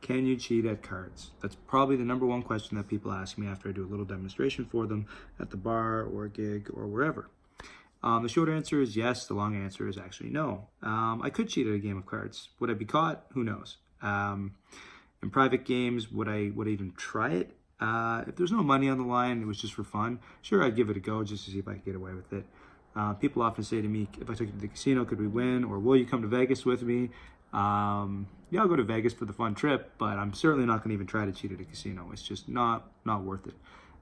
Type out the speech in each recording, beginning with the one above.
Can you cheat at cards? That's probably the number one question that people ask me after I do a little demonstration for them at the bar or a gig or wherever. The short answer is yes. The long answer is actually no. I could cheat at a game of cards. Would I be caught? Who knows? In private games, would I even try it? If there's no money on the line, it was just for fun, sure, I'd give it a go just to see if I could get away with it. People often say to me, if I took you to the casino, could we win? Or will you come to Vegas with me? Yeah, I'll go to Vegas for the fun trip, but I'm certainly not going to even try to cheat at a casino. It's just not worth it.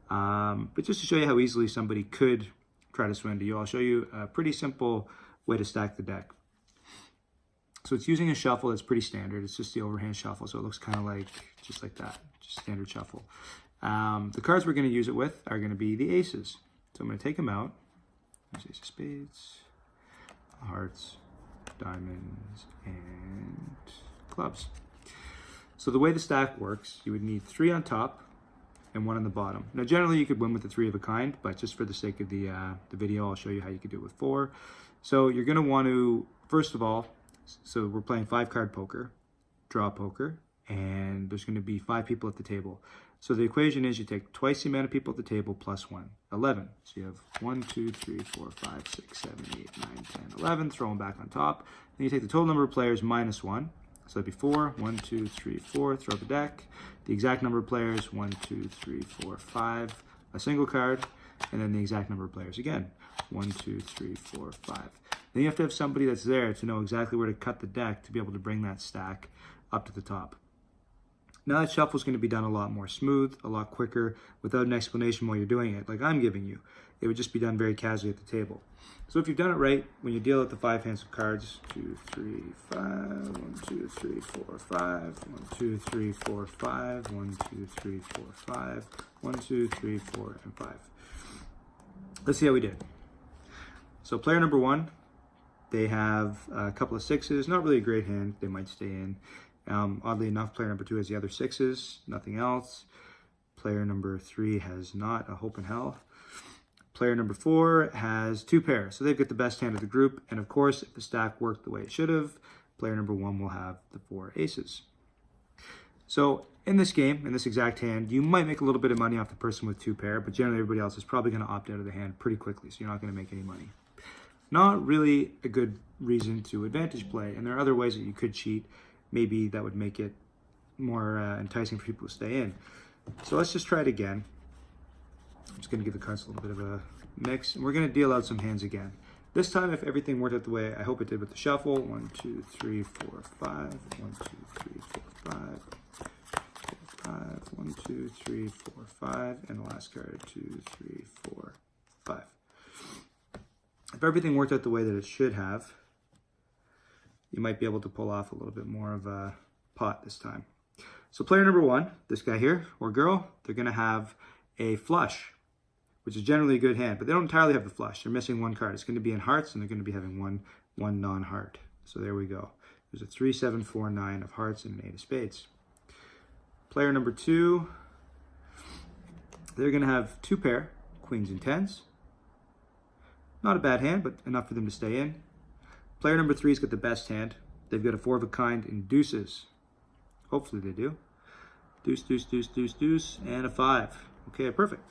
But just to show you how easily somebody could try to swindle you, I'll show you a pretty simple way to stack the deck. So it's using a shuffle that's pretty standard. It's just the overhand shuffle, so it looks kind of like, just like that, just standard shuffle. The cards we're going to use it with are going to be the aces. So I'm going to take them out. There's ace of spades, hearts, diamonds, and clubs. So the way the stack works, you would need 3 on top and 1 on the bottom. Now generally you could win with the 3 of a kind, but just for the sake of the video, I'll show you how you could do it with 4. So you're going to want to, first of all, so we're playing 5-card poker, draw poker, and there's going to be 5 people at the table. So the equation is you take twice the amount of people at the table plus 1, 11. So you have 1, 2, 3, 4, 5, 6, 7, 8, 9, 10, 11, throw them back on top. Then you take the total number of players minus 1. So that'd be 4, 1, 2, 3, 4, throw the deck. The exact number of players, 1, 2, 3, 4, 5, a single card, and then the exact number of players again, 1, 2, 3, 4, 5. Then you have to have somebody that's there to know exactly where to cut the deck to be able to bring that stack up to the top. Now that shuffle is going to be done a lot more smooth, a lot quicker, without an explanation while you're doing it, like I'm giving you. It would just be done very casually at the table. So if you've done it right, when you deal out the 5 hands of cards, 2, 3, 5, 1, 2, 3, 4, 5, 1, 2, 3, 4, 5, 1, 2, 3, 4, 5, 1, 2, 3, 4, and 5. Let's see how we did. So player number 1, they have a couple of 6s, not really a great hand, they might stay in. Oddly enough, player number 2 has the other 6s, nothing else. Player number 3 has not, a hope in hell. Player number 4 has 2 pairs, so they've got the best hand of the group. And of course, if the stack worked the way it should have, player number 1 will have the 4 aces. So in this game, in this exact hand, you might make a little bit of money off the person with 2 pair, but generally everybody else is probably going to opt out of the hand pretty quickly, so you're not going to make any money. Not really a good reason to advantage play, and there are other ways that you could cheat. Maybe that would make it more enticing for people to stay in. So let's just try it again. I'm just going to give the cards a little bit of a mix, and we're going to deal out some hands again. This time, if everything worked out the way I hope it did with the shuffle, 1, 2, 3, 4, 5, 1, 2, 3, 4, 5, 1, 2, 3, 4, 5, and the last card, 2, 3, 4, 5. If everything worked out the way that it should have, you might be able to pull off a little bit more of a pot this time. So player number 1, this guy here, or girl, they're going to have a flush, which is generally a good hand, but they don't entirely have the flush. They're missing 1 card. It's going to be in hearts, and they're going to be having one non-heart. So there we go. There's a 3, 7, 4, 9 of hearts and an 8 of spades. Player number 2, they're going to have 2 pair, queens and 10s. Not a bad hand, but enough for them to stay in. Player number 3's got the best hand. They've got a 4 of a kind and deuces. Hopefully they do. Deuce, deuce, deuce, deuce, deuce, and a 5. Okay, perfect.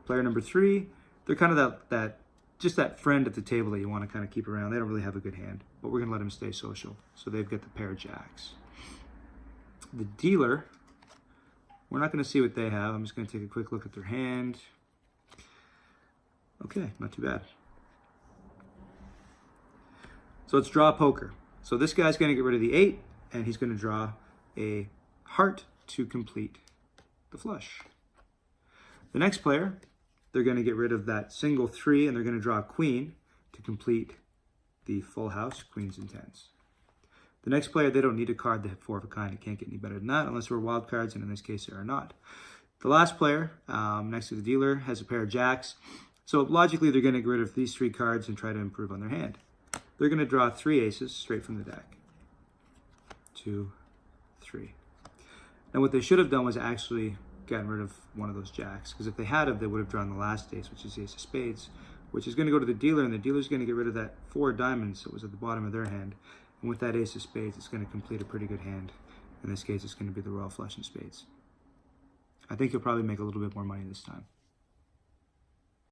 Player number 3, they're kind of just that friend at the table that you want to kind of keep around. They don't really have a good hand, but we're going to let them stay social. So they've got the pair of jacks. The dealer, we're not going to see what they have. I'm just going to take a quick look at their hand. Okay, not too bad. So let's draw poker. So this guy's going to get rid of the 8, and he's going to draw a heart to complete the flush. The next player, they're going to get rid of that single 3, and they're going to draw a queen to complete the full house, queens and 10s. The next player, they don't need a card. They have 4 of a kind. It can't get any better than that unless there are wild cards, and in this case, there are not. The last player, next to the dealer, has a pair of jacks. So logically, they're going to get rid of these 3 cards and try to improve on their hand. They're going to draw 3 aces straight from the deck. 2, 3. Now what they should have done was actually gotten rid of one of those jacks, because if they had they would have drawn the last ace, which is the ace of spades, which is going to go to the dealer, and the dealer's going to get rid of that 4 diamonds that was at the bottom of their hand. And with that ace of spades, it's going to complete a pretty good hand In this case, it's going to be the royal flush and spades. I think you'll probably make a little bit more money this time.